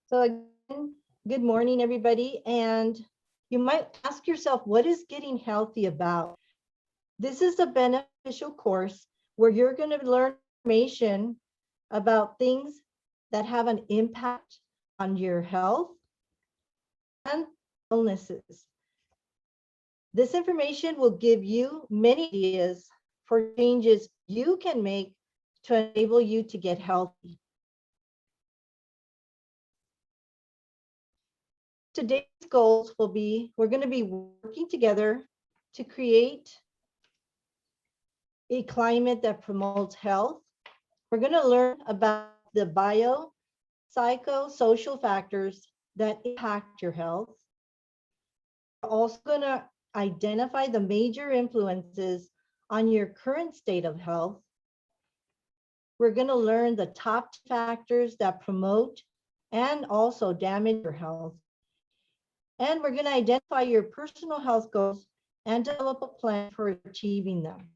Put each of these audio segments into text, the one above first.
So again, good morning, everybody. And you might ask yourself, what is getting healthy about? This is a beneficial course where you're going to learn information about things that have an impact on your health and illnesses. This information will give you many ideas for changes you can make to enable you to get healthy. Today's goals will be, we're going to be working together to create a climate that promotes health. We're going to learn about the psychosocial factors that impact your health. We're also going to identify the major influences on your current state of health. We're going to learn the top factors that promote and also damage your health. And we're going to identify your personal health goals and develop a plan for achieving them.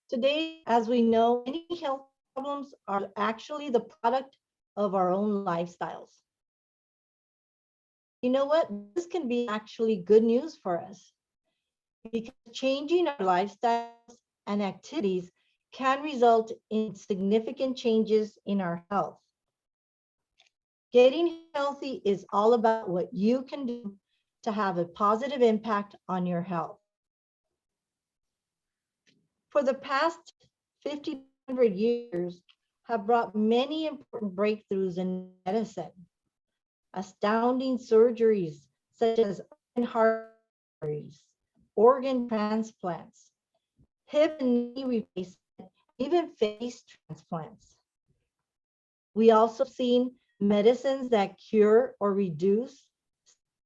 Today, as we know, many health problems are actually the product of our own lifestyles. You know what? This can be actually good news for us because changing our lifestyles and activities can result in significant changes in our health. Getting healthy is all about what you can do to have a positive impact on your health. For the past 50, 100 years have brought many important breakthroughs in medicine. Astounding surgeries such as heart surgeries, organ transplants, hip and knee replacement, even face transplants. We also seen medicines that cure or reduce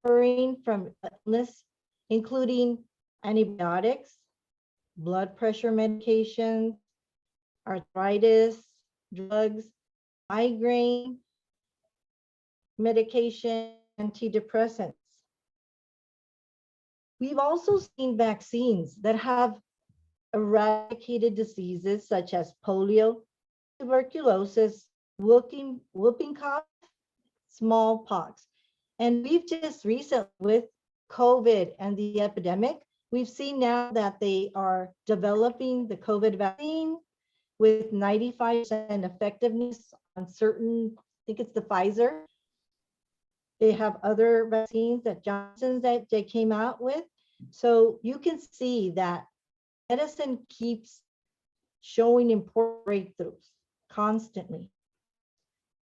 suffering from illness, including antibiotics, blood pressure medications, arthritis, drugs, migraine, medication, antidepressants. We've also seen vaccines that have eradicated diseases such as polio, tuberculosis, whooping cough, smallpox. And we've just recently, with COVID and the epidemic, we've seen now that they are developing the COVID vaccine with 95% effectiveness on certain, I think it's the Pfizer. They have other vaccines that Johnson's that they came out with. So you can see that medicine keeps showing important breakthroughs constantly.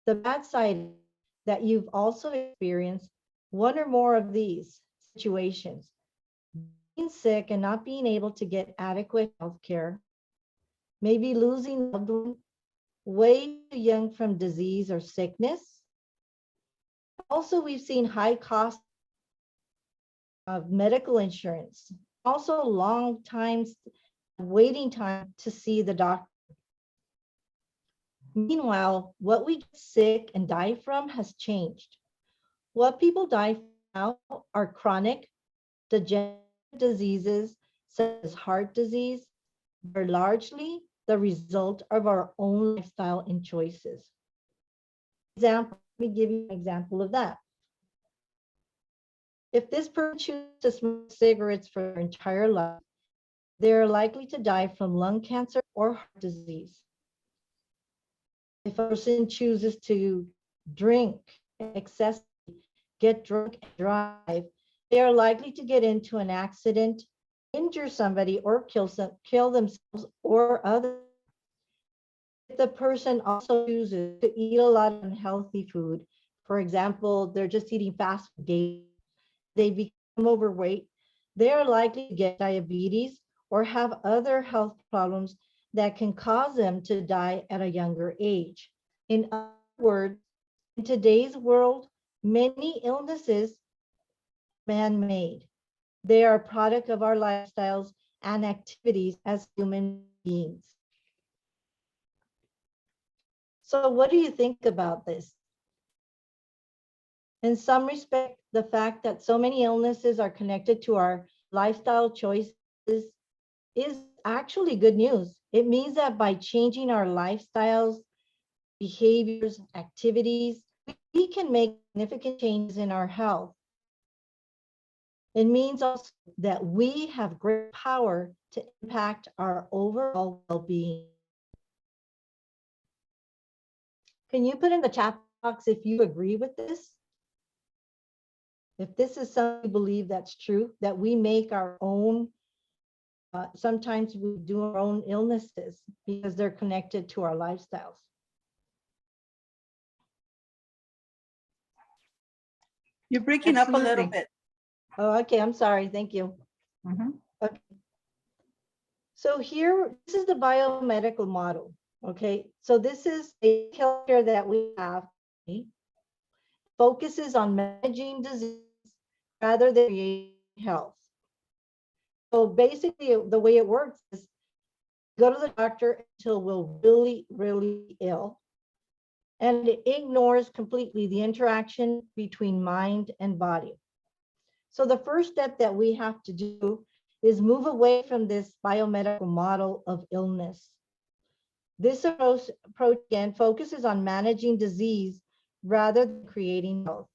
The bad side is that you've also experienced one or more of these situations: being sick and not being able to get adequate health care, maybe losing a loved one way too young from disease or sickness. Also, we've seen high cost of medical insurance, also long times waiting time to see the doctor. Meanwhile, what we get sick and die from has changed. What people die from now are chronic degenerative diseases such as heart disease. They're largely the result of our own lifestyle and choices. Let me give you an example of that. If this person chooses to smoke cigarettes for their entire life, they're likely to die from lung cancer or heart disease. If a person chooses to drink excessively, get drunk and drive, they are likely to get into an accident, injure somebody, or kill themselves or others. If the person also chooses to eat a lot of unhealthy food, for example, they're just eating fast food daily, they become overweight, they are likely to get diabetes or have other health problems that can cause them to die at a younger age. In other words, in today's world, many illnesses are man-made. They are a product of our lifestyles and activities as human beings. So what do you think about this? In some respect, the fact that so many illnesses are connected to our lifestyle choices is actually good news. It means that by changing our lifestyles, behaviors, activities, we can make significant changes in our health. It means also that we have great power to impact our overall well-being. Can you put in the chat box if you agree with this? If this is something you believe that's true, that we make our own, sometimes we do our own illnesses because they're connected to our lifestyles. You're breaking up a little Absolutely. bit. Oh, okay, I'm sorry, thank you. Mhm. Okay. So here, this is the biomedical model, okay? So this is a healthcare that we have, focuses on managing disease rather than creating health. So basically, the way it works is go to the doctor until we're really, really ill. And it ignores completely the interaction between mind and body. So the first step that we have to do is move away from this biomedical model of illness. This approach again focuses on managing disease rather than creating health.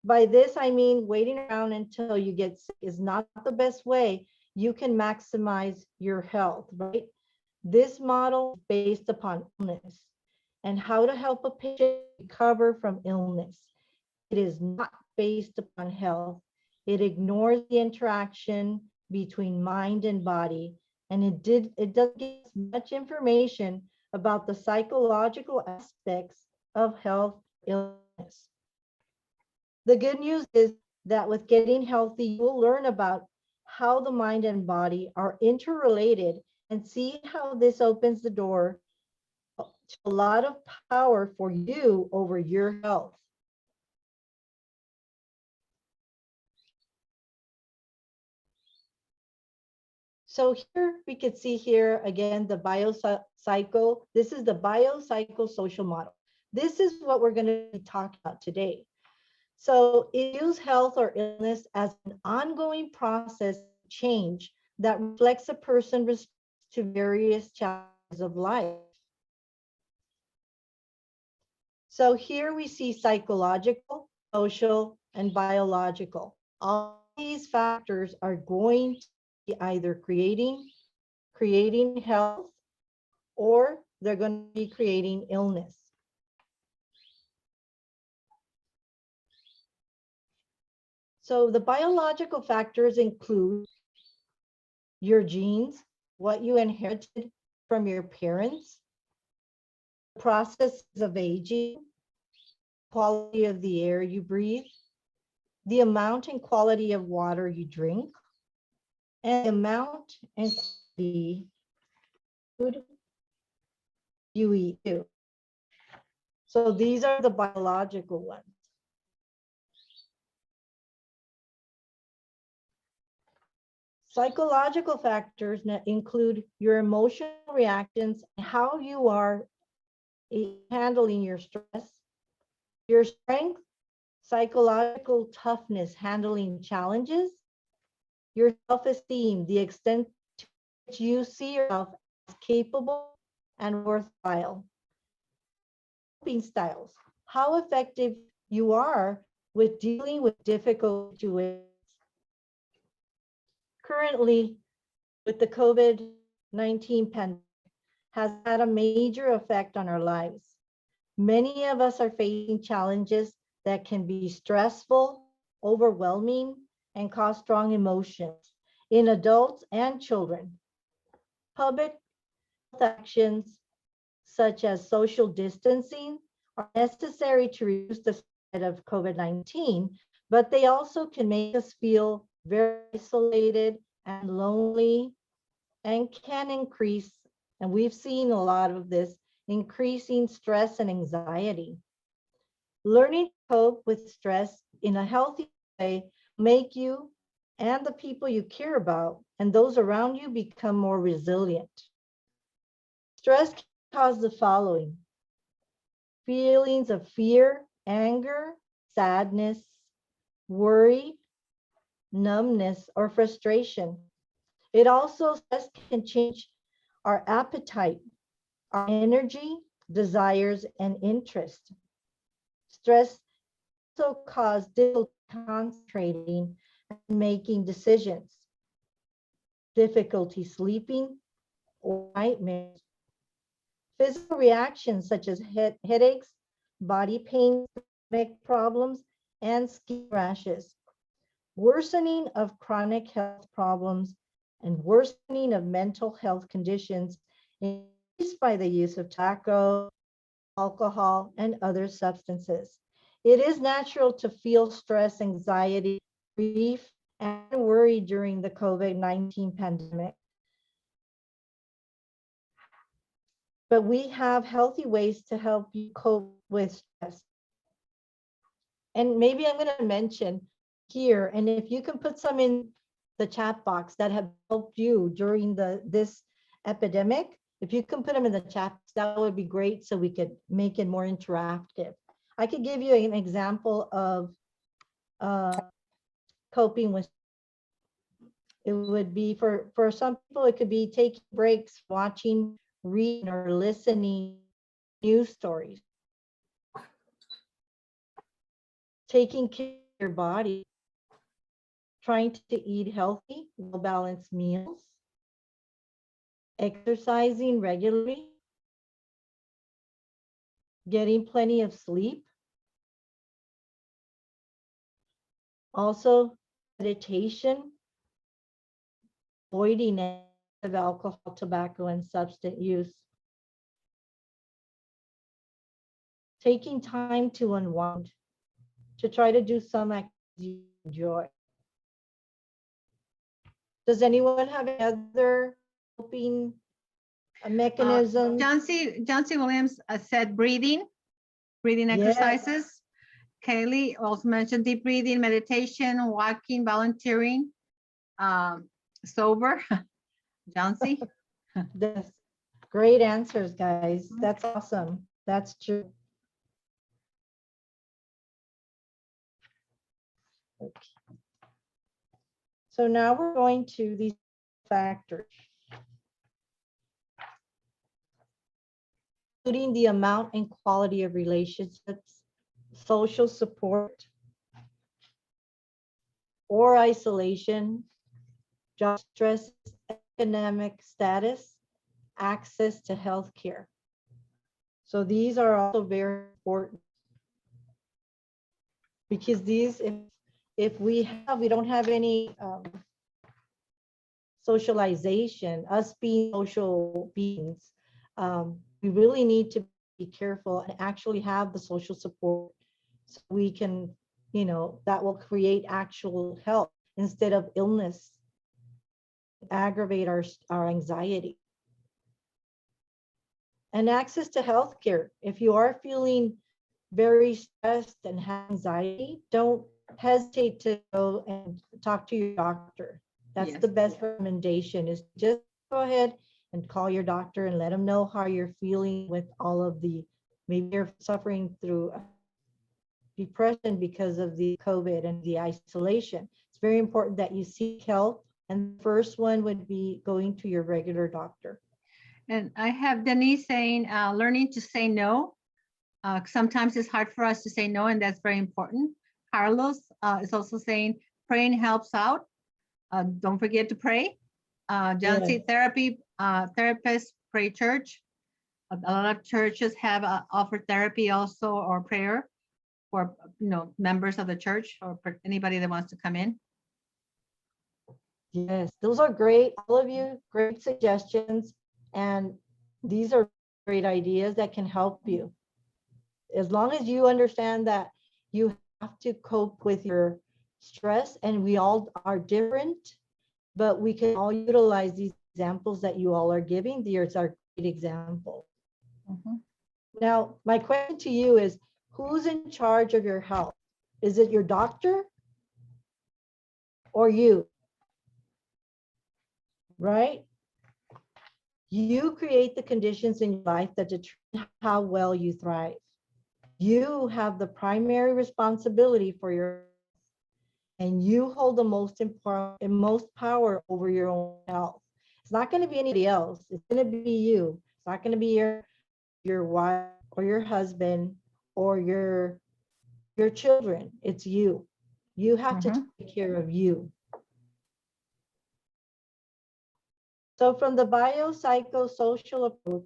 By this, I mean waiting around until you get sick is not the best way you can maximize your health, right? This model is based upon illness and how to help a patient recover from illness. It is not based upon health. It ignores the interaction between mind and body, and it doesn't give us much information about the psychological aspects of health illness. The good news is that with getting healthy, you will learn about how the mind and body are interrelated and see how this opens the door to a lot of power for you over your health. So here we could see here again the biopsycho. This is the biopsychosocial model. This is what we're going to be talking about today. So it views health or illness as an ongoing process of change that reflects a person's response to various challenges of life. So here we see psychological, social, and biological. All these factors are going to be either creating health, or they're going to be creating illness. So the biological factors include your genes, what you inherited from your parents, processes of aging, quality of the air you breathe, the amount and quality of water you drink, and the amount and quality of food you eat too. So these are the biological ones. Psychological factors include your emotional reactions, how you are handling your stress, your strength, psychological toughness, handling challenges, your self-esteem, the extent to which you see yourself as capable and worthwhile. Coping styles, how effective you are with dealing with difficult situations. Currently, with the COVID-19 pandemic, has had a major effect on our lives. Many of us are facing challenges that can be stressful, overwhelming, and cause strong emotions in adults and children. Public health actions such as social distancing are necessary to reduce the spread of COVID-19, but they also can make us feel very isolated and lonely, and can increase, and we've seen a lot of this, increasing stress and anxiety. Learning to cope with stress in a healthy way make you and the people you care about and those around you become more resilient. Stress can cause the following: feelings of fear, anger, sadness, worry, numbness, or frustration. It also stress can change our appetite, our energy, desires, and interest. Stress also causes difficulty concentrating and making decisions, difficulty sleeping, or nightmares. Physical reactions such as headaches, body pain, stomach problems, and skin rashes. Worsening of chronic health problems and worsening of mental health conditions increased by the use of tobacco, alcohol, and other substances. It is natural to feel stress, anxiety, grief, and worry during the COVID-19 pandemic. But we have healthy ways to help you cope with stress. And maybe I'm going to mention here, and if you can put some in the chat box that have helped you during this epidemic, if you can put them in the chat, that would be great so we could make it more interactive. I could give you an example of coping with. It would be for some people, it could be taking breaks, watching, reading, or listening news stories. Taking care of your body, trying to eat healthy, well-balanced meals, exercising regularly, getting plenty of sleep, also meditation, avoiding of alcohol, tobacco, and substance use, taking time to unwind, to try to do some activity you enjoy. Does anyone have any other coping mechanisms? John C. Williams said breathing Yes. exercises. Kaylee also mentioned deep breathing, meditation, walking, volunteering, sober. John C. Yes. Great answers, guys. That's awesome. That's true. Okay. So now we're going to these factors, including the amount and quality of relationships, social support or isolation, job stress, economic status, access to health care. So these are also very important because these, if we don't have any socialization, us being social beings, we really need to be careful and actually have the social support so we can, that will create actual health instead of illness, aggravate our anxiety. And access to healthcare. If you are feeling very stressed and have anxiety, don't hesitate to go and talk to your doctor. That's Yes. the best recommendation, is just go ahead and call your doctor and let them know how you're feeling with all of maybe you're suffering through depression because of the COVID and the isolation. It's very important that you seek help. And the first one would be going to your regular doctor. And I have Denise saying, learning to say no. Sometimes it's hard for us to say no, and that's very important. Carlos is also saying praying helps out. Don't forget to pray. John C. Therapy, therapists pray church. A lot of churches have offer therapy also, or prayer for members of the church or for anybody that wants to come in. Yes, those are great. All of you, great suggestions. And these are great ideas that can help you. As long as you understand that you have to cope with your stress, and we all are different, but we can all utilize these examples that you all are giving. These are great examples. Now, my question to you is, who's in charge of your health? Is it your doctor or you? Right? You create the conditions in your life that determine how well you thrive. You have the primary responsibility for your health. and you hold the most power over your own health. It's not going to be anybody else. It's going to be you. It's not going to be your wife or your husband or your children. It's you. You have to Mhm. take care of you. So from the biopsychosocial approach,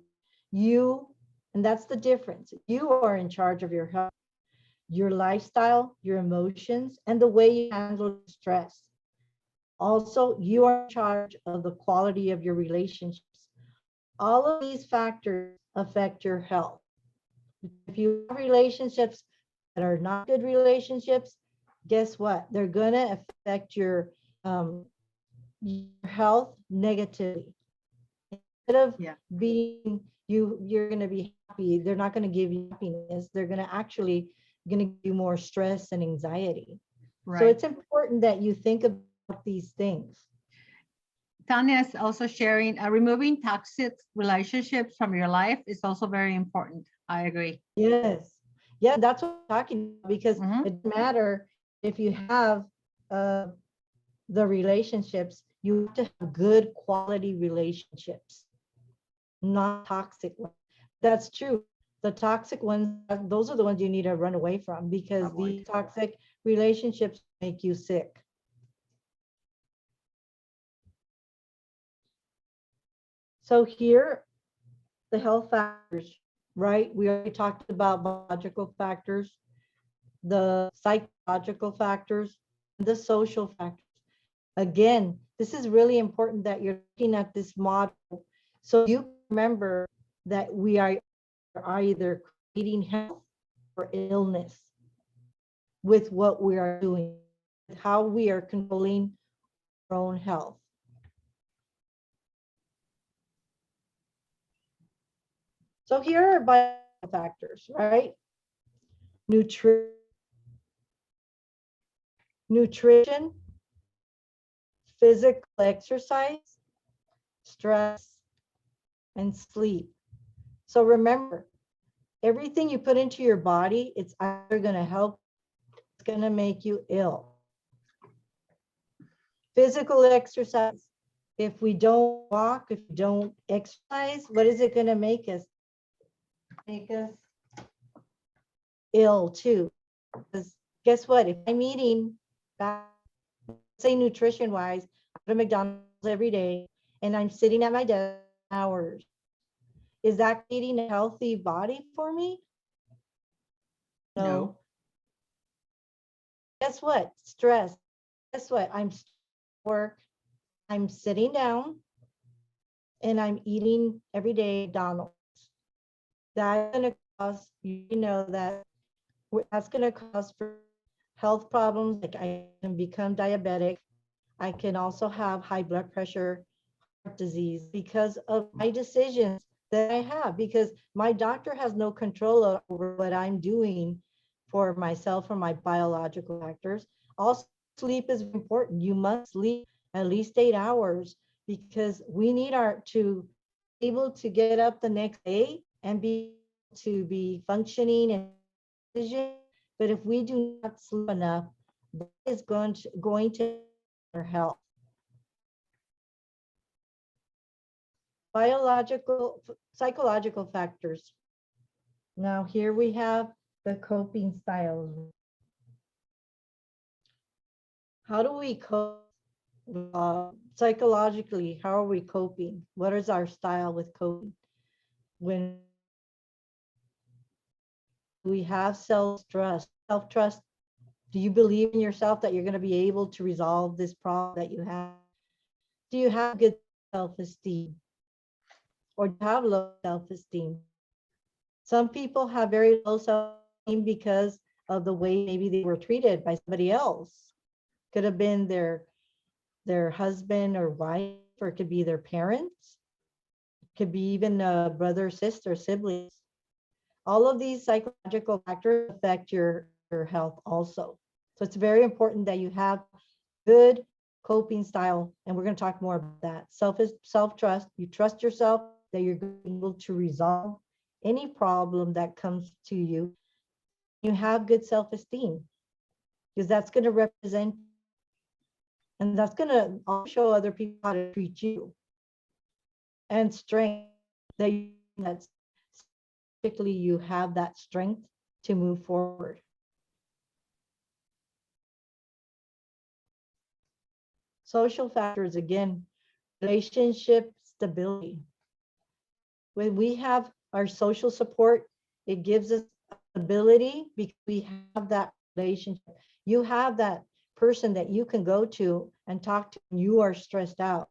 you, and that's the difference. You are in charge of your health, your lifestyle, your emotions, and the way you handle stress. Also, you are in charge of the quality of your relationships. All of these factors affect your health. If you have relationships that are not good relationships, guess what? They're going to affect your health negatively. Instead of Yeah. being you're going to be happy. They're not going to give you happiness. They're going to actually going to give you more stress and anxiety. So Right. it's important that you think about these things. Tanya is also sharing removing toxic relationships from your life is also very important. I agree. Yes. Yeah, that's what I'm talking about because Mhm. it doesn't matter if you have uh, the relationships, you have to have good quality relationships, not toxic ones. That's true. The toxic ones, those are the ones you need to run away from because Avoid. these toxic relationships make you sick. So here, the health factors, right? We already talked about biological factors, the psychological factors, the social factors. Again, this is really important that you're looking at this model so you remember that we are either creating health or illness with what we are doing, how we are controlling our own health. So here are biological factors, right? Nutri- nutrition, physical exercise, stress, and sleep. So remember, everything you put into your body, it's either going to help, it's going to make you ill. Physical exercise. If we don't walk, if we don't exercise, what is it going to make us? Make us ill too. Because guess what? If I'm eating, say nutrition wise, I go to McDonald's every day and I'm sitting at my desk hours. Is that creating a healthy body for me? No. No. Guess what? Stress. Guess what? I'm work. I'm sitting down and I'm eating every day McDonald's. That's going to cause, you know, that's going to cause for health problems. Like I can become diabetic. I can also have high blood pressure, heart disease because of my decisions that I have, because my doctor has no control over what I'm doing for myself or my biological factors. Also, sleep is important. You must sleep at least 8 hours because we need our to be able to get up the next day and be to be functioning and decision. But if we do not sleep enough, that is going to our health. Biological, psychological factors. Now here we have the coping styles. How do we cope psychologically? How are we coping? What is our style with coping? When we have self-trust, do you believe in yourself that you're going to be able to resolve this problem that you have? Do you have good self-esteem or do you have low self-esteem? Some people have very low self-esteem because of the way maybe they were treated by somebody else. Could have been their husband or wife, or it could be their parents. It could be even a brother, sister, siblings. All of these psychological factors affect your health also. So it's very important that you have good coping style, and we're going to talk more about that. Self-trust. You trust yourself that you're able to resolve any problem that comes to you. You have good self-esteem because that's going to represent And that's gonna also show other people how to treat you. And strength, that's particularly you have that strength to move forward. Social factors, again, relationship stability. When we have our social support, it gives us ability because we have that relationship. You have that person that you can go to and talk to when you are stressed out.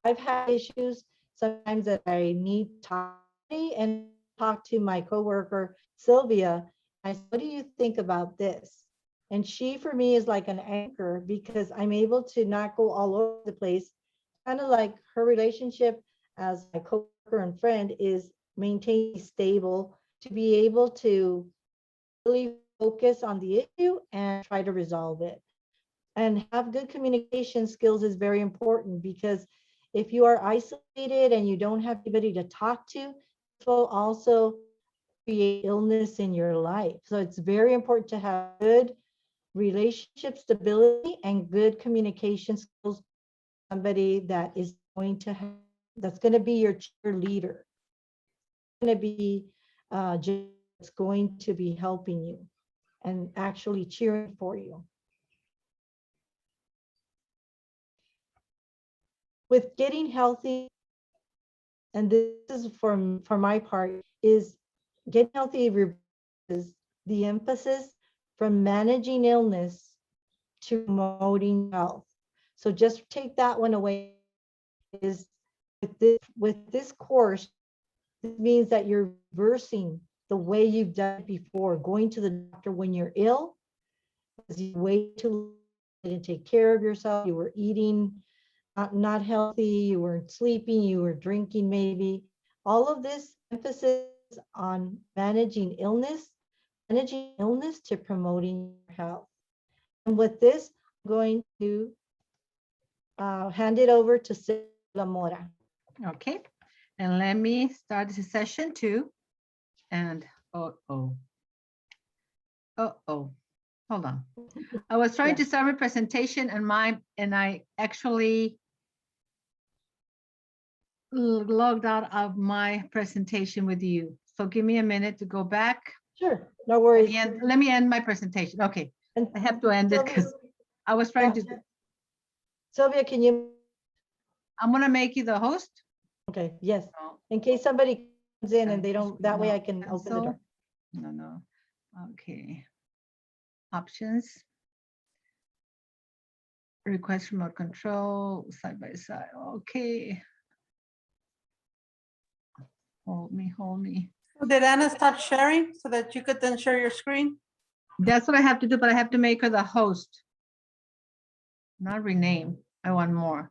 I've had issues sometimes that I need time and talk to my coworker, Sylvia. I said, what do you think about this? And she, for me, is like an anchor because I'm able to not go all over the place. Kind of like her relationship as my coworker and friend is maintained stable to be able to really focus on the issue and try to resolve it. And have good communication skills is very important because if you are isolated and you don't have anybody to talk to, it will also create illness in your life. So it's very important to have good relationship stability and good communication skills. Somebody that is going to have, that's going to be your cheerleader, going to be just going to be helping you and actually cheering for you. With getting healthy, and this is for my part, is getting healthy is the emphasis from managing illness to promoting health. So just take that one away. Is with this course, this means that you're reversing the way you've done it before, going to the doctor when you're ill, because you wait too long to take care of yourself. You were eating not healthy, you weren't sleeping, you were drinking maybe. All of this emphasis on managing illness to promoting health. And with this, I'm going to hand it over to Sylvia Mora. Okay, and let me start this session 2. And hold on. I was trying to start my presentation and I actually logged out of my presentation with you. So give me a minute to go back. Sure, no worries. Let me end my presentation. Okay, And I have to end it because I was trying to. Sylvia, can you? I'm gonna make you the host. Okay, yes. In case somebody comes in and they don't, that way I can open the door. No. Okay. Options. Request remote control, side by side. Okay. Hold me. Did Anna start sharing so that you could then share your screen? That's what I have to do, but I have to make her the host. Not rename. I want more.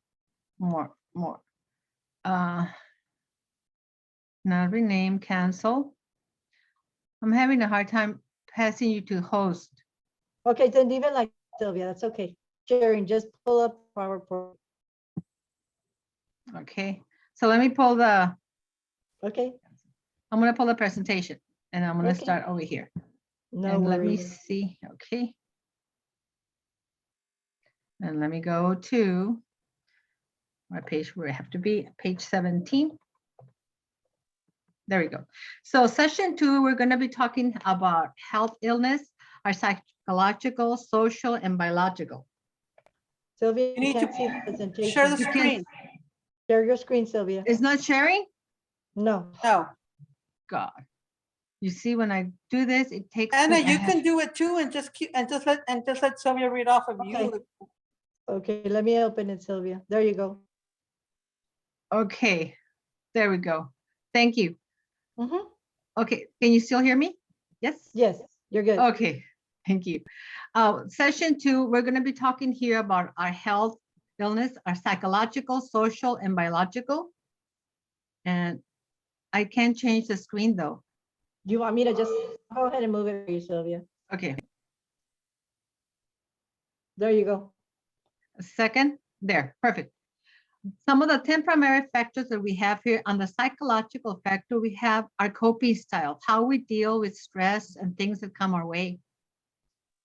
Not rename, cancel. I'm having a hard time passing you to host. Okay, then leave it like Sylvia, that's okay. Sharing, just pull up PowerPoint. Okay, so let me pull the, Okay, I'm gonna pull the presentation and I'm gonna Okay. start over here. no And let me worries. see, okay. And let me go to my page where I have to be, page 17. There we go. So session 2, we're going to be talking about health illness, our psychological, social, and biological. Sylvia, You you need to can't see the presentation. Share the You can- screen. Share your screen, Sylvia. It's not sharing? No, No. God. You see, when I do this, it takes. Anna, me- I you have- can do it too and just let Sylvia read off of Okay. you. okay, let me open it, Sylvia. There you go. Okay, there we go. Thank you. Mhm. Okay, can you still hear me? Yes? Yes, you're good. Okay, thank you. Session 2, we're going to be talking here about our health, illness, our psychological, social, and biological. And I can't change the screen though. Do you want me to just go ahead and move it for you, Sylvia? Okay, There you go. a second. There, perfect. Some of the 10 primary factors that we have here on the psychological factor, we have our coping style, how we deal with stress and things that come our way.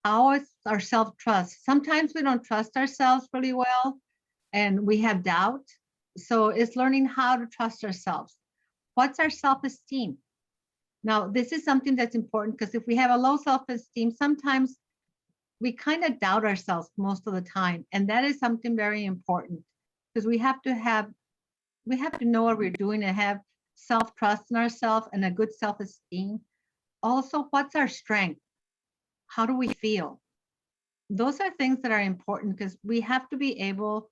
Always our self-trust. Sometimes we don't trust ourselves really well and we have doubt. So it's learning how to trust ourselves. What's our self-esteem? Now, this is something that's important because if we have a low self-esteem, sometimes we kind of doubt ourselves most of the time. And that is something very important because we have to know what we're doing and have self-trust in ourselves and a good self-esteem. Also, what's our strength? How do we feel? Those are things that are important because we have to be able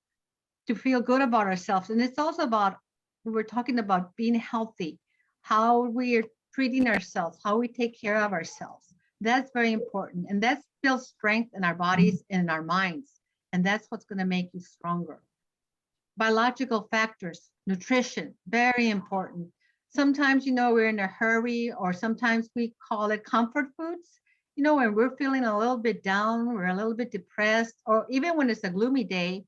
to feel good about ourselves. And it's also about, we're talking about being healthy, how we are treating ourselves, how we take care of ourselves. That's very important. And that builds strength in our bodies and in our minds. And that's what's going to make you stronger. Biological factors, nutrition, very important. Sometimes, we're in a hurry, or sometimes we call it comfort foods. When we're feeling a little bit down, we're a little bit depressed, or even when it's a gloomy day,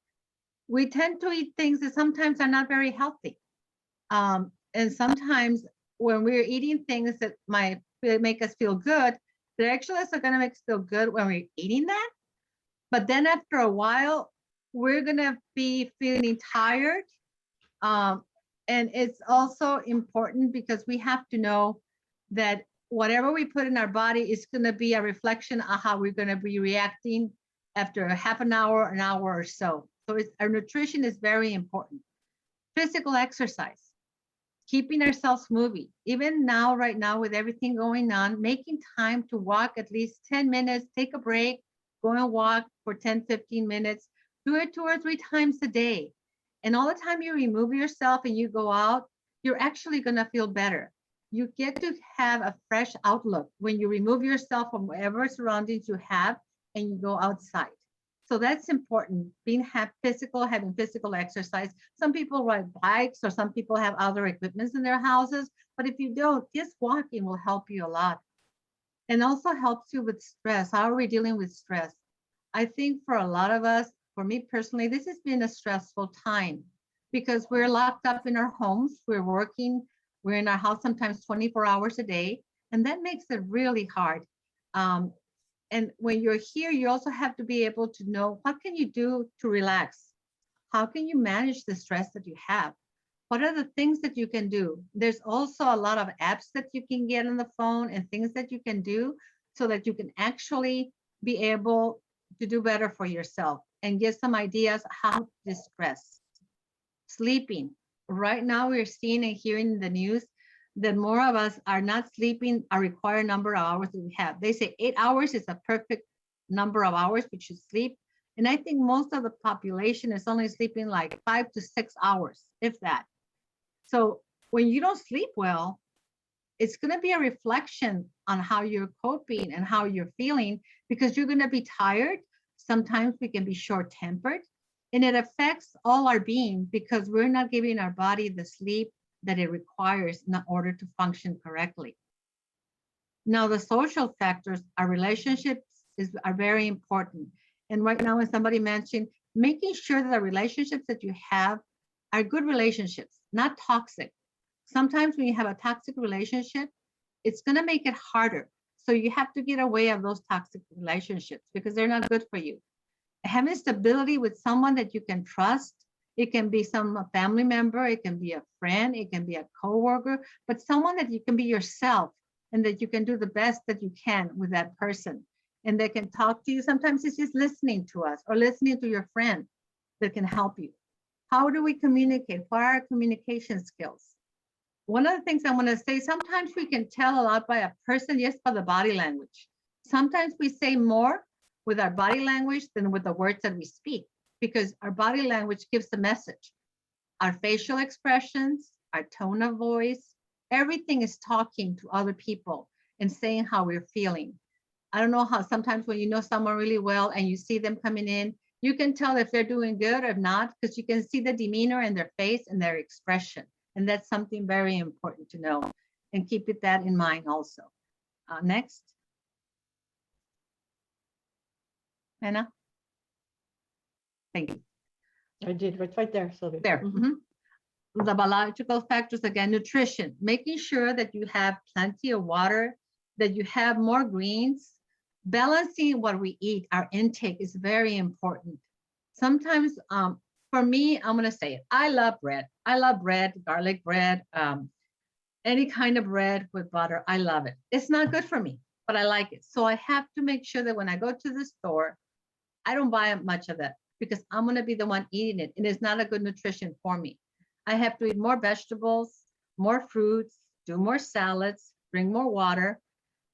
we tend to eat things that sometimes are not very healthy. And sometimes when we're eating things that might make us feel good, they actually are going to make us feel good when we're eating that. But then after a while, we're going to be feeling tired. And it's also important because we have to know that whatever we put in our body is going to be a reflection of how we're going to be reacting after a half an hour or so. So our nutrition is very important. Physical exercise, keeping ourselves moving. Even now, right now, with everything going on, making time to walk at least 10 minutes, take a break, go and walk for 10, 15 minutes, do it 2 or 3 times a day. And all the time you remove yourself and you go out, you're actually going to feel better. You get to have a fresh outlook when you remove yourself from whatever surroundings you have and you go outside. So that's important, having physical exercise. Some people ride bikes or some people have other equipments in their houses, but if you don't, just walking will help you a lot. And also helps you with stress. How are we dealing with stress? I think for a lot of us, for me personally, this has been a stressful time because we're locked up in our homes, we're working, we're in our house sometimes 24 hours a day, and that makes it really hard. And when you're here, you also have to be able to know what can you do to relax? How can you manage the stress that you have? What are the things that you can do? There's also a lot of apps that you can get on the phone and things that you can do so that you can actually be able to do better for yourself and get some ideas how to distress. Sleeping. Right now, we're seeing and hearing in the news that more of us are not sleeping a required number of hours that we have. They say 8 hours is a perfect number of hours we should sleep. And I think most of the population is only sleeping like 5 to 6 hours, if that. So when you don't sleep well, it's going to be a reflection on how you're coping and how you're feeling because you're going to be tired. Sometimes we can be short-tempered, and it affects all our being because we're not giving our body the sleep that it requires in order to function correctly. Now, the social factors, our relationships are very important. And right now, as somebody mentioned, making sure that the relationships that you have are good relationships, not toxic. Sometimes when you have a toxic relationship, it's going to make it harder. So you have to get away of those toxic relationships because they're not good for you. Having stability with someone that you can trust, it can be a family member, it can be a friend, it can be a coworker, but someone that you can be yourself and that you can do the best that you can with that person. And they can talk to you. Sometimes it's just listening to us or listening to your friend that can help you. How do we communicate? What are our communication skills? One of the things I want to say, sometimes we can tell a lot by a person just by the body language. Sometimes we say more with our body language than with the words that we speak because our body language gives the message. Our facial expressions, our tone of voice, everything is talking to other people and saying how we're feeling. I don't know how sometimes when you know someone really well and you see them coming in, you can tell if they're doing good or not because you can see the demeanor in their face and their expression. And that's something very important to know and keep that in mind also. Next. Anna? Thank you. I did, right there, Sylvia. There. Mhm. The biological factors, again, nutrition, making sure that you have plenty of water, that you have more greens, balancing what we eat, our intake is very important. Sometimes, for me, I'm gonna say it. I love bread. I love bread, garlic bread, any kind of bread with butter. I love it. It's not good for me, but I like it. So I have to make sure that when I go to the store, I don't buy much of that because I'm gonna be the one eating it, and it's not a good nutrition for me. I have to eat more vegetables, more fruits, do more salads, drink more water,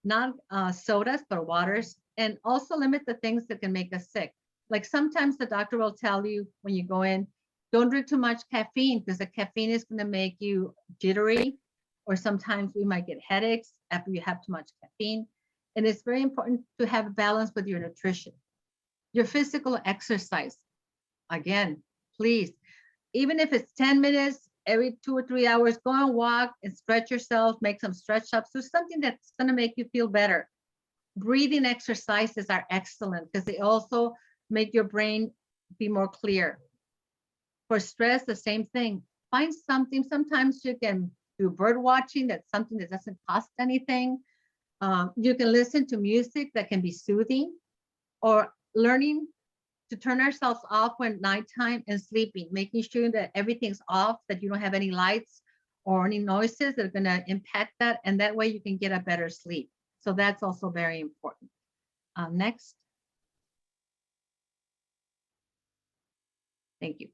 not sodas, but waters, and also limit the things that can make us sick. Like sometimes the doctor will tell you when you go in, don't drink too much caffeine because the caffeine is going to make you jittery, or sometimes we might get headaches after you have too much caffeine. And it's very important to have a balance with your nutrition. Your physical exercise, again, please, even if it's 10 minutes every 2 or 3 hours, go and walk and stretch yourself, make some stretch ups, do something that's going to make you feel better. Breathing exercises are excellent because they also make your brain be more clear. For stress, the same thing. Find something. Sometimes you can do bird watching. That's something that doesn't cost anything. You can listen to music that can be soothing, or learning to turn ourselves off when nighttime and sleeping, making sure that everything's off, that you don't have any lights or any noises that are going to impact that. And that way you can get a better sleep. So that's also very important. Next. Thank you.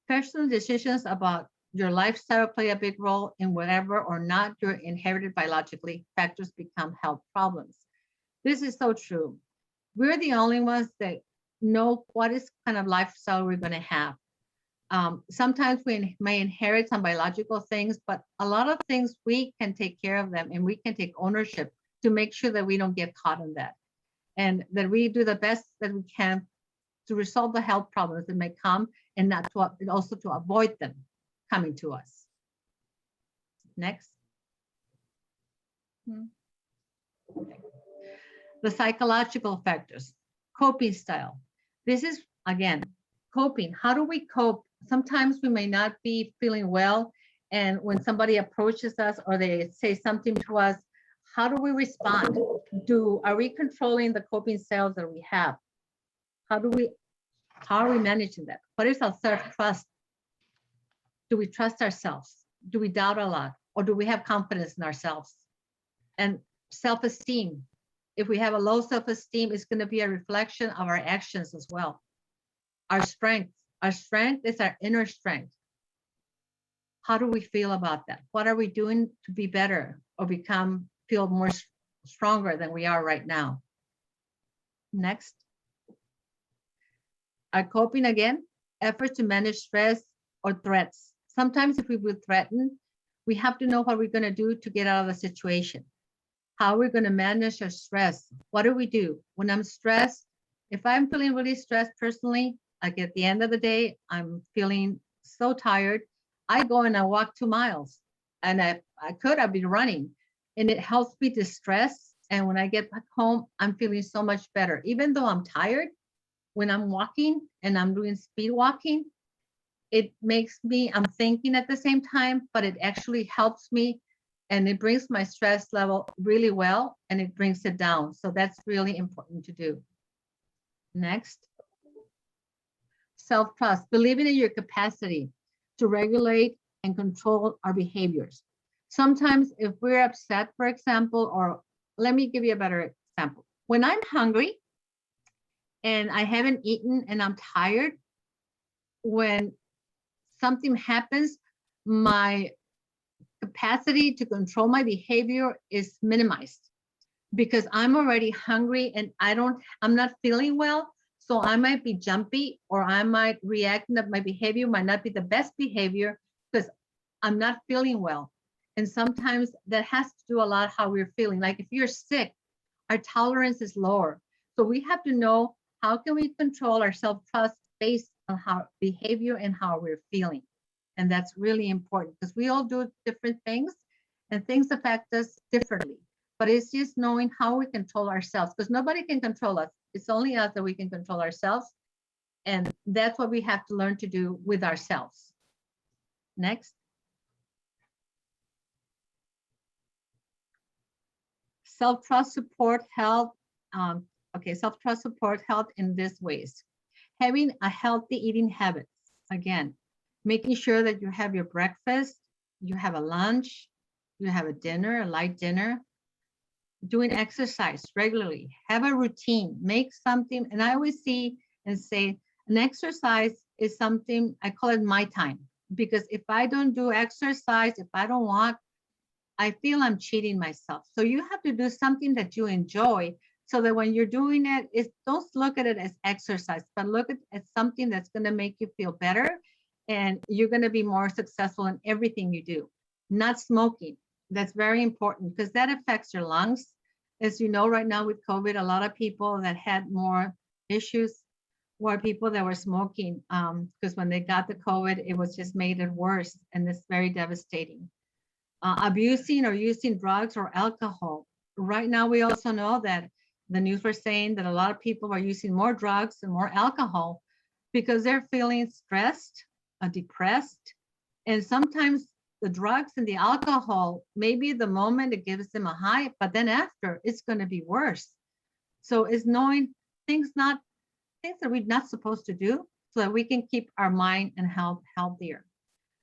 Personal decisions about your lifestyle play a big role in whatever or not you're inherited biologically. Factors become health problems. This is so true. We're the only ones that know what is kind of lifestyle we're going to have. Sometimes we may inherit some biological things, but a lot of things we can take care of them, and we can take ownership to make sure that we don't get caught in that, and that we do the best that we can to resolve the health problems that may come, and not to, and also to avoid them coming to us. Next. Okay. The psychological factors, coping style. This is, again, coping. How do we cope? Sometimes we may not be feeling well, and when somebody approaches us or they say something to us, how do we respond? Are we controlling the coping styles that we have? How are we managing that? What is our self-trust? Do we trust ourselves? Do we doubt a lot? Or do we have confidence in ourselves? And self-esteem. If we have a low self-esteem, it's going to be a reflection of our actions as well. Our strength is our inner strength. How do we feel about that? What are we doing to be better or feel more stronger than we are right now? Next. Our coping, again, efforts to manage stress or threats. Sometimes if we will threaten, we have to know what we're going to do to get out of the situation. How are we going to manage our stress? What do we do? When I'm stressed, if I'm feeling really stressed personally, like at the end of the day, I'm feeling so tired, I go and I walk 2 miles. And I'd be running, and it helps me distress. And when I get back home, I'm feeling so much better. Even though I'm tired, when I'm walking and I'm doing speed walking, it makes me, I'm thinking at the same time, but it actually helps me, and it brings my stress level really well, and it brings it down. So that's really important to do. Next. Self-trust, believing in your capacity to regulate and control our behaviors. Sometimes if we're upset, for example, or let me give you a better example. When I'm hungry and I haven't eaten and I'm tired, when something happens, my capacity to control my behavior is minimized because I'm already hungry and I'm not feeling well. So I might be jumpy, or I might react that my behavior might not be the best behavior because I'm not feeling well. And sometimes that has to do a lot how we're feeling. Like if you're sick, our tolerance is lower. So we have to know how can we control our self-trust based on how behavior and how we're feeling. And that's really important because we all do different things and things affect us differently. But it's just knowing how we control ourselves, because nobody can control us. It's only us that we can control ourselves. And that's what we have to learn to do with ourselves. Next. Self-trust support health. Self-trust support health in these ways. Having a healthy eating habits. Again, making sure that you have your breakfast, you have a lunch, you have a dinner, a light dinner, doing exercise regularly, have a routine, make something. And I always see and say an exercise is something, I call it my time, because if I don't do exercise, if I don't walk, I feel I'm cheating myself. So you have to do something that you enjoy so that when you're doing it, don't look at it as exercise, but look at it as something that's going to make you feel better and you're going to be more successful in everything you do. Not smoking. That's very important because that affects your lungs. As you know, right now with COVID, a lot of people that had more issues were people that were smoking because when they got the COVID, it was just made it worse and it's very devastating. Abusing or using drugs or alcohol. Right now, we also know that the news were saying that a lot of people are using more drugs and more alcohol because they're feeling stressed, depressed, and sometimes the drugs and the alcohol, maybe the moment it gives them a high, but then after it's going to be worse. So it's knowing things that we're not supposed to do so that we can keep our mind and health healthier.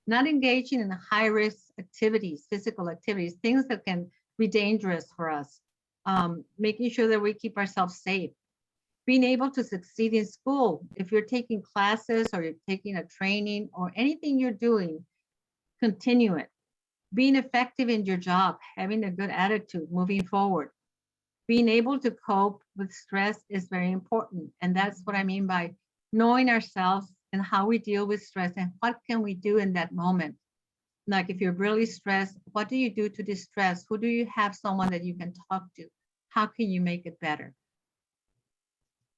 Not engaging in high risk activities, physical activities, things that can be dangerous for us. Making sure that we keep ourselves safe. Being able to succeed in school. If you're taking classes or you're taking a training or anything you're doing, continue it. Being effective in your job, having a good attitude, moving forward. Being able to cope with stress is very important. And that's what I mean by knowing ourselves and how we deal with stress and what can we do in that moment. Like if you're really stressed, what do you do to distress? Who do you have someone that you can talk to? How can you make it better?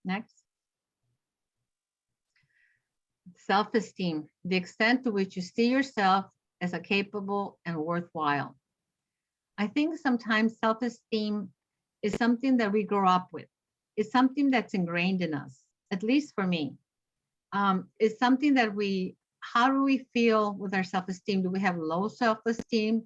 Next. Self-esteem, the extent to which you see yourself as a capable and worthwhile. I think sometimes self-esteem is something that we grow up with. It's something that's ingrained in us, at least for me. It's something that how do we feel with our self-esteem? Do we have low self-esteem?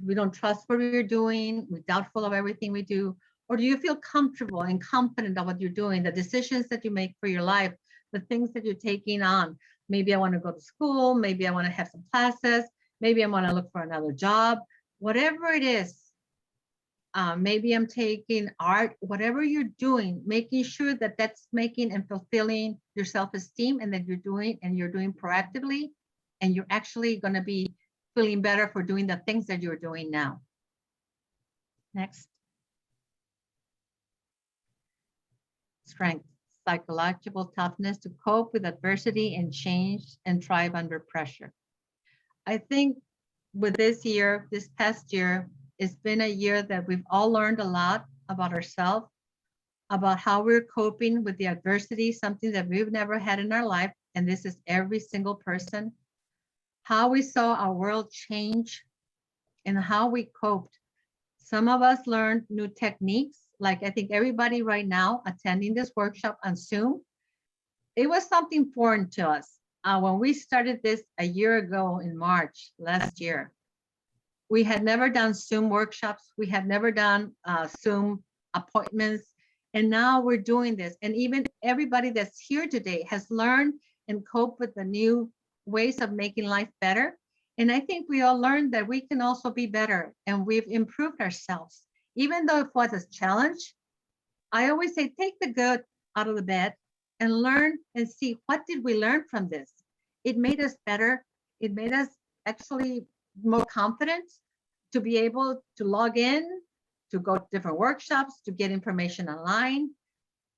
We don't trust what we're doing. We're doubtful of everything we do. Or do you feel comfortable and confident of what you're doing, the decisions that you make for your life, the things that you're taking on? Maybe I want to go to school. Maybe I want to have some classes. Maybe I want to look for another job. Whatever it is, maybe I'm taking art, whatever you're doing, making sure that that's making and fulfilling your self-esteem and that you're doing proactively, and you're actually going to be feeling better for doing the things that you're doing now. Next. Strength, psychological toughness to cope with adversity and change and thrive under pressure. I think with this past year, it's been a year that we've all learned a lot about ourselves, about how we're coping with the adversity, something that we've never had in our life. And this is every single person. How we saw our world change and how we coped. Some of us learned new techniques, like I think everybody right now attending this workshop on Zoom. It was something foreign to us. When we started this a year ago in March last year, we had never done Zoom workshops. We had never done Zoom appointments. And now we're doing this. And even everybody that's here today has learned and coped with the new ways of making life better. And I think we all learned that we can also be better and we've improved ourselves. Even though it was a challenge, I always say, take the good out of the bad and learn and see what did we learn from this. It made us better. It made us actually more confident to be able to log in, to go to different workshops, to get information online.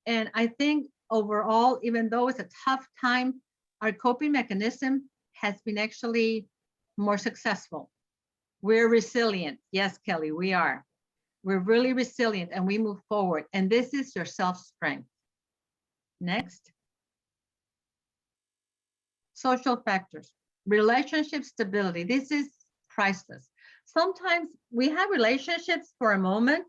And I think overall, even though it's a tough time, our coping mechanism has been actually more successful. We're resilient. Yes, Kelly, we are. We're really resilient and we move forward. And this is your self-strength. Next. Social factors, relationship stability. This is priceless. Sometimes we have relationships for a moment,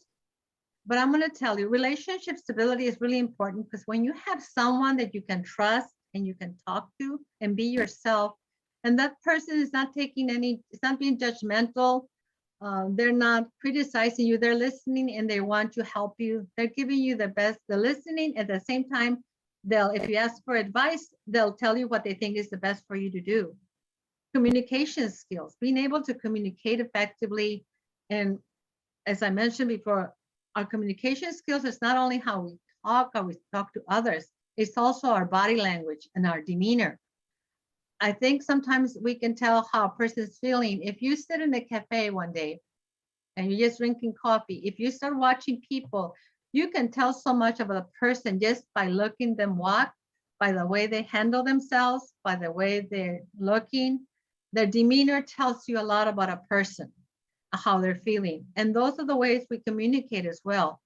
but I'm going to tell you, relationship stability is really important because when you have someone that you can trust and you can talk to and be yourself, and that person is not taking it's not being judgmental, They're not criticizing you, they're listening and they want to help you. They're giving you the best, they're listening at the same time. They'll, if you ask for advice, they'll tell you what they think is the best for you to do. Communication skills, being able to communicate effectively. And as I mentioned before, our communication skills is not only how we talk to others, it's also our body language and our demeanor. I think sometimes we can tell how a person's feeling. If you sit in a cafe one day and you're just drinking coffee, if you start watching people, you can tell so much about a person just by looking them walk, by the way they handle themselves, by the way they're looking. Their demeanor tells you a lot about a person, how they're feeling. And those are the ways we communicate as well.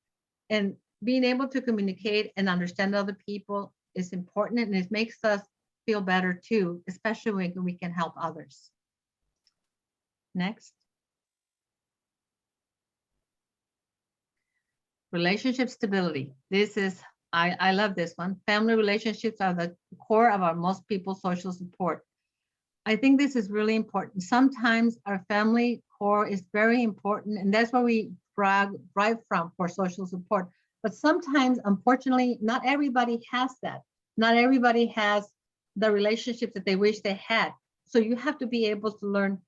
And being able to communicate and understand other people is important, and it makes us feel better too, especially when we can help others. Next. Relationship stability. This is, I love this one. Family relationships are the core of our most people's social support. I think this is really important. Sometimes our family core is very important, and that's where we drive from for social support. But sometimes, unfortunately, not everybody has that. Not everybody has the relationships that they wish they had. So you have to be able to learn,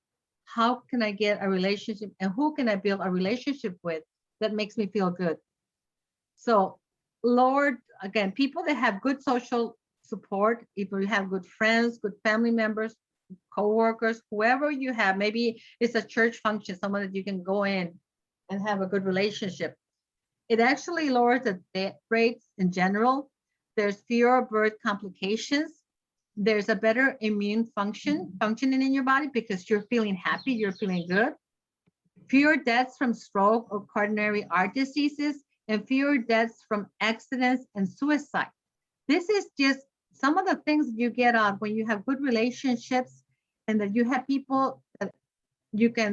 how can I get a relationship and who can I build a relationship with that makes me feel good? So Lord, again, people that have good social support, if you have good friends, good family members, co-workers, whoever you have, maybe it's a church function, someone that you can go in and have a good relationship. It actually lowers the death rates in general. There's fewer birth complications. There's a better immune functioning in your body because you're feeling happy, you're feeling good. Fewer deaths from stroke or coronary heart diseases, and fewer deaths from accidents and suicide. This is just some of the things you get on when you have good relationships and that you have people that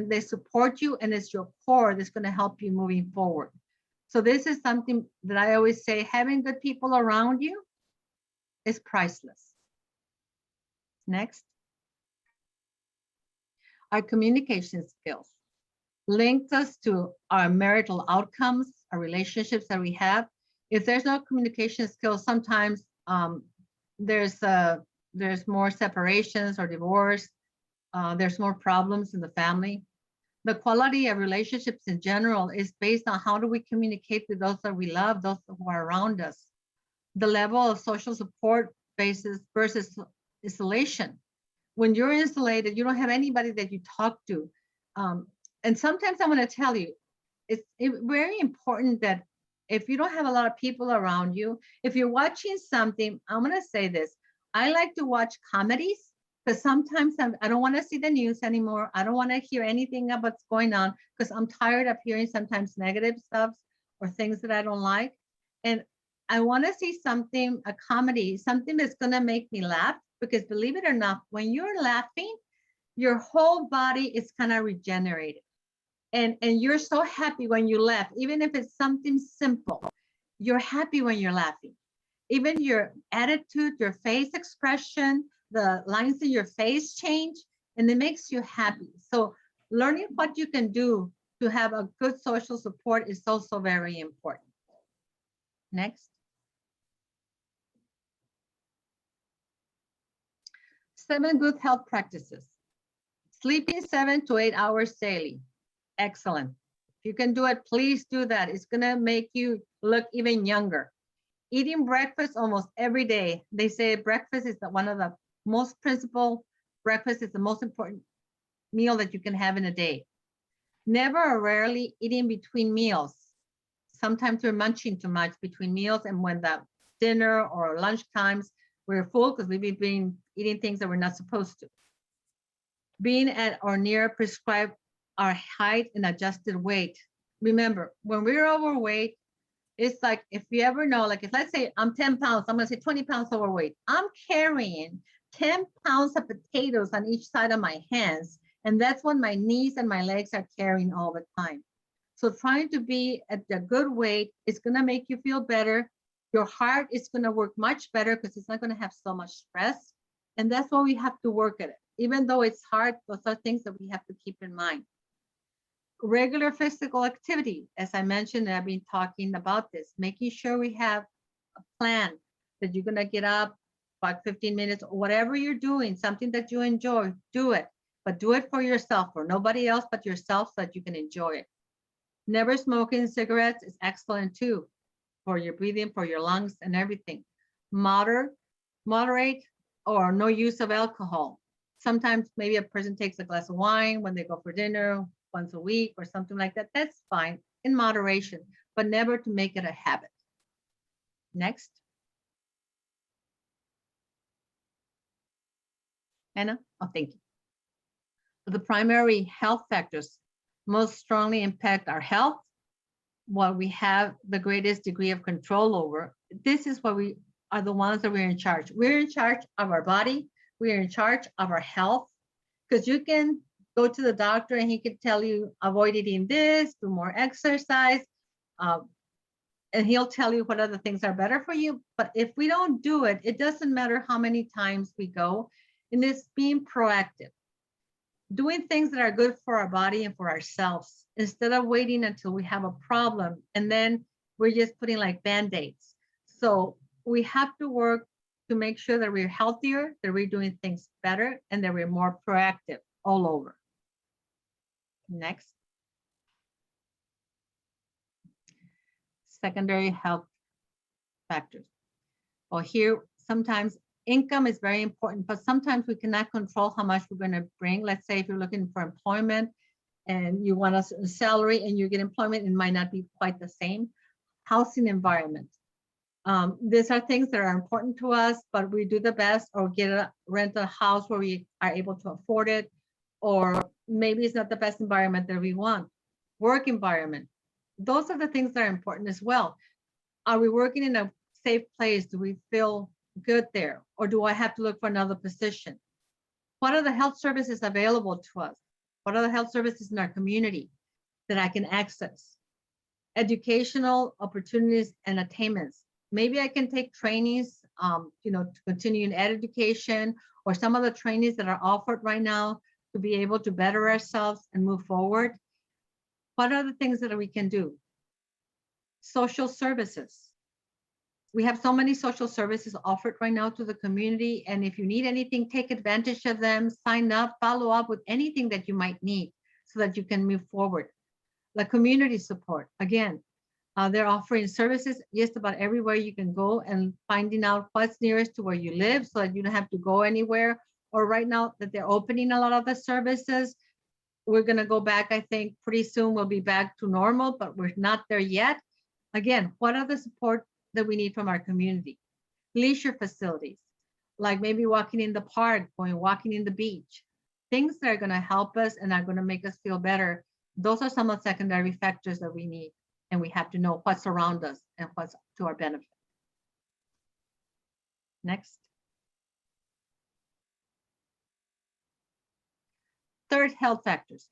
they support you, and it's your core that's going to help you moving forward. So this is something that I always say, having good people around you is priceless. Next. Our communication skills linked us to our marital outcomes, our relationships that we have. If there's no communication skills, sometimes there's more separations or divorce. There's more problems in the family. The quality of relationships in general is based on how do we communicate with those that we love, those who are around us. The level of social support versus isolation. When you're isolated, you don't have anybody that you talk to. And sometimes I'm going to tell you, it's very important that if you don't have a lot of people around you, if you're watching something, I'm going to say this. I like to watch comedies because sometimes I don't want to see the news anymore. I don't want to hear anything about what's going on because I'm tired of hearing sometimes negative stuff or things that I don't like. And I want to see something, a comedy, something that's going to make me laugh, because believe it or not, when you're laughing, your whole body is kind of regenerated. And you're so happy when you laugh, even if it's something simple. You're happy when you're laughing. Even your attitude, your face expression, the lines in your face change, and it makes you happy. So learning what you can do to have a good social support is also very important. Next. 7 good health practices. Sleeping 7 to 8 hours daily. Excellent. If you can do it, please do that. It's going to make you look even younger. Eating breakfast almost every day. They say breakfast is one of the most principal, breakfast is the most important meal that you can have in a day. Never or rarely eating between meals. Sometimes we're munching too much between meals, and when the dinner or lunch times, we're full because we've been eating things that we're not supposed to. Being at or near prescribed our height and adjusted weight. Remember, when we're overweight, it's like, if you ever know, like if let's say I'm 10 pounds, I'm gonna say 20 pounds overweight. I'm carrying 10 pounds of potatoes on each side of my hands. And that's what my knees and my legs are carrying all the time. So trying to be at a good weight is gonna make you feel better. Your heart is gonna work much better because it's not gonna have so much stress. And that's why we have to work at it. Even though it's hard, those are things that we have to keep in mind. Regular physical activity, as I mentioned, I've been talking about this, making sure we have a plan that you're gonna get up about 15 minutes, or whatever you're doing, something that you enjoy, do it. But do it for yourself, for nobody else but yourself, so that you can enjoy it. Never smoking cigarettes is excellent too, for your breathing, for your lungs and everything. Moderate or no use of alcohol. Sometimes maybe a person takes a glass of wine when they go for dinner once a week or something like that. That's fine in moderation, but never to make it a habit. Next. Anna? Oh, thank you. The primary health factors most strongly impact our health, what we have the greatest degree of control over. This is what we are, the ones that we're in charge. We're in charge of our body. We're in charge of our health, because you can go to the doctor and he could tell you, avoid eating this, do more exercise, and he'll tell you what other things are better for you. But if we don't do it, it doesn't matter how many times we go. And it's being proactive, doing things that are good for our body and for ourselves, instead of waiting until we have a problem and then we're just putting like band-aids. So we have to work to make sure that we're healthier, that we're doing things better, and that we're more proactive all over. Next. Secondary health factors. Well, here, sometimes income is very important, but sometimes we cannot control how much we're going to bring. Let's say if you're looking for employment and you want a certain salary and you get employment, it might not be quite the same. Housing environment. These are things that are important to us, but we do the best, or rent a house where we are able to afford it, or maybe it's not the best environment that we want. Work environment. Those are the things that are important as well. Are we working in a safe place? Do we feel good there? Or do I have to look for another position? What are the health services available to us? What are the health services in our community that I can access? Educational opportunities and attainments. Maybe I can take trainings, to continue in education, or some of the trainings that are offered right now to be able to better ourselves and move forward. What are the things that we can do? Social services. We have so many social services offered right now to the community. And if you need anything, take advantage of them, sign up, follow up with anything that you might need so that you can move forward. The community support, again, they're offering services just about everywhere you can go, and finding out what's nearest to where you live so that you don't have to go anywhere. Or right now that they're opening a lot of the services, we're going to go back, I think pretty soon we'll be back to normal, but we're not there yet. Again, what are the support that we need from our community? Leisure facilities, like maybe walking in the park, walking in the beach, things that are going to help us and are going to make us feel better. Those are some of the secondary factors that we need, and we have to know what's around us and what's to our benefit. Next. Third, health factors.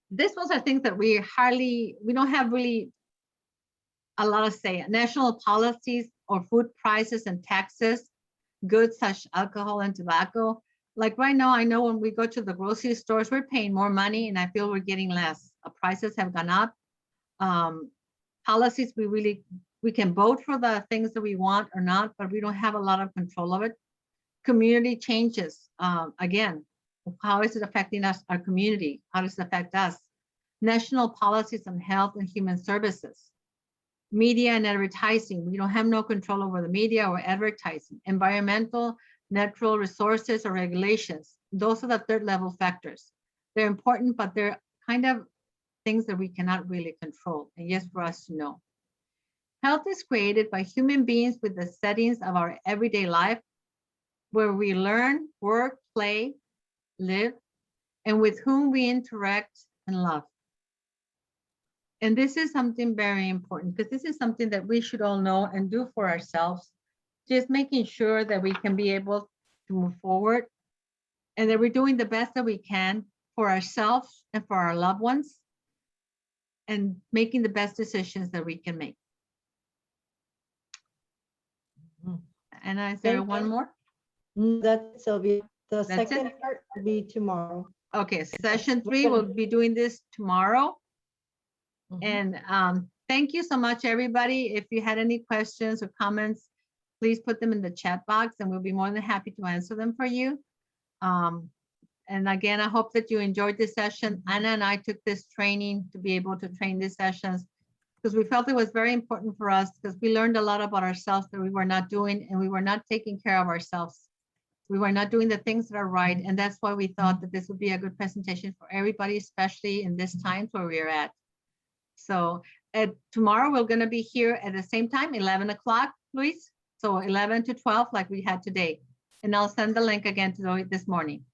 This ones are things that we don't have really a lot of say. National policies or food prices and taxes, goods such as alcohol and tobacco. Like right now, I know when we go to the grocery stores, we're paying more money and I feel we're getting less. Prices have gone up. Policies, we can vote for the things that we want or not, but we don't have a lot of control of it. Community changes. Again, how is it affecting us, our community? How does it affect us? National policies on health and human services. Media and advertising. We don't have no control over the media or advertising. Environmental, natural resources or regulations. Those are the third level factors. They're important, but they're kind of things that we cannot really control, and yes, for us to know. Health is created by human beings with the settings of our everyday life, where we learn, work, play, live, and with whom we interact and love. And this is something very important, because this is something that we should all know and do for ourselves, just making sure that we can be able to move forward and that we're doing the best that we can for ourselves and for our loved ones, and making the best decisions that we can make. And is there Thank one you. more? That's it, Sylvia. The That's second it? part will be tomorrow. Okay, session 3, we'll be doing this tomorrow. Mhm. And thank you so much, everybody. If you had any questions or comments, please put them in the chat box and we'll be more than happy to answer them for you. And again, I hope that you enjoyed this session. Anna and I took this training to be able to train these sessions because we felt it was very important for us because we learned a lot about ourselves that we were not doing and we were not taking care of ourselves. We were not doing the things that are right. And that's why we thought that this would be a good presentation for everybody, especially in this times where we're at. So tomorrow we're going to be here at the same time, 11 o'clock, Luis. So 11 to 12 like we had today. And I'll send the link again to Zoe this morning.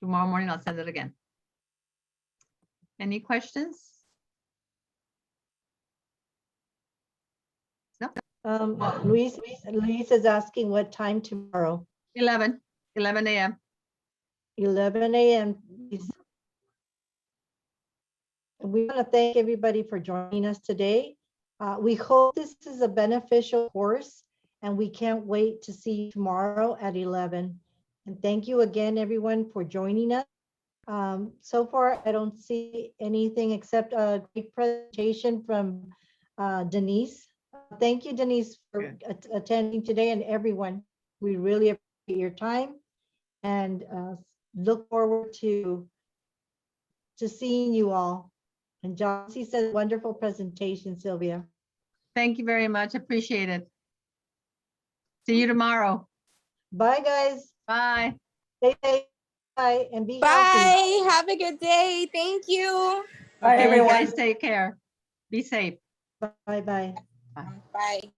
Tomorrow morning, I'll send it again. Any questions? No, Luis is asking what time tomorrow? 11 a.m. 11 a.m. We want to thank everybody for joining us today. We hope this is a beneficial course and we can't wait to see you tomorrow at 11. And thank you again, everyone, for joining us. So far, I don't see anything except a great presentation from Denise. Thank you, Denise, for attending today, and everyone. We really appreciate your time and look forward to seeing you all. And Josie says, wonderful presentation, Sylvia. Thank you very much. Appreciate it. See you tomorrow. Bye, guys. Bye. Stay safe. Bye, and be healthy. Bye. Have a good day. Thank you. Bye, Okay, you everyone. guys take care. Be safe. Bye, bye. Bye.